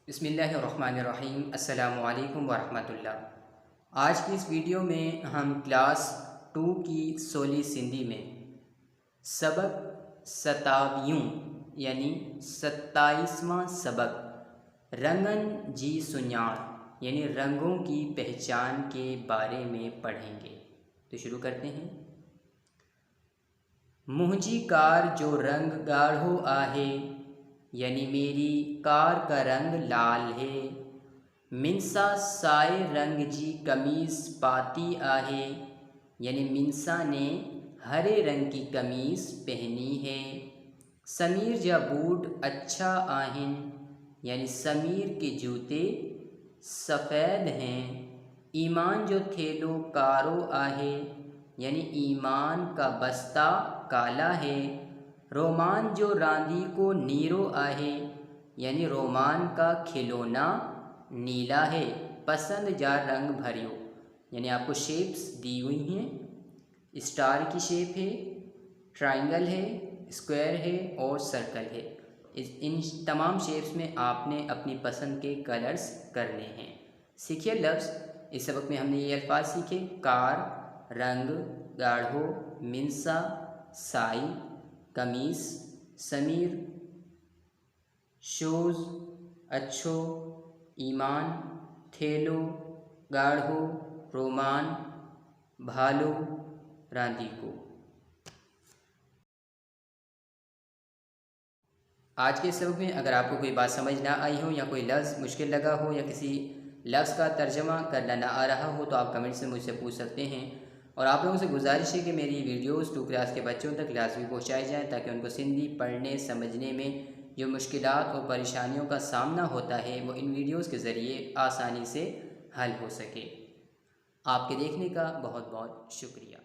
बिस्मिल्लाहिर्रहमानिर्रहीम। अस्सलामु अलैकुम वरहमतुल्लाह। आज की इस वीडियो में हम क्लास 2 की सोली सिंधी में सबक 27 यानी 27वां सबक रंगन जी सुञाण यानी रंगों की पहचान के बारे में पढ़ेंगे। तो शुरू करते हैं। मुंहिंजी कार जो रंग गाढ़ो आहे यानी मेरी कार का रंग लाल है। मिंसा साए रंग जी कमीज़ पाती आहे यानी मिंसा ने हरे रंग की कमीज़ पहनी है। समीर जा बूट अच्छा आहिन यानी समीर के जूते सफ़ेद हैं। ईमान जो थेलो कारो आहे यानी ईमान का बस्ता काला है। रोमान जो रांदी को नीरो आहे यानी रोमान का खिलौना नीला है। पसंद जा रंग भरियो यानी आपको शेप्स दी हुई हैं। स्टार की शेप है, ट्रायंगल है, स्क्वायर है और सर्कल है। इन तमाम शेप्स में आपने अपनी पसंद के कलर्स करने हैं। सीखिए लफ्ज़। इस सबक में हमने ये अल्फाज सीखे: कार, रंग, गाढ़ो, मिंसा, साई, कमीज़, समीर, शूज़, अच्छो, ईमान, थेलो, गाढ़ो, रोमान, भालो, रांदी को। आज के सबक में अगर आपको कोई बात समझ ना आई हो या कोई लफ्ज़ मुश्किल लगा हो या किसी लफ्ज़ का तर्जमा करना ना आ रहा हो तो आप कमेंट से मुझसे पूछ सकते हैं। और आप लोगों से गुजारिश है कि मेरी वीडियोस 2 क्लास के बच्चों तक लाजमी पहुँचाई जाएँ ताकि उनको सिंधी पढ़ने समझने में जो मुश्किलात और परेशानियों का सामना होता है वो इन वीडियोज़ के ज़रिए आसानी से हल हो सके। आपके देखने का बहुत बहुत शुक्रिया।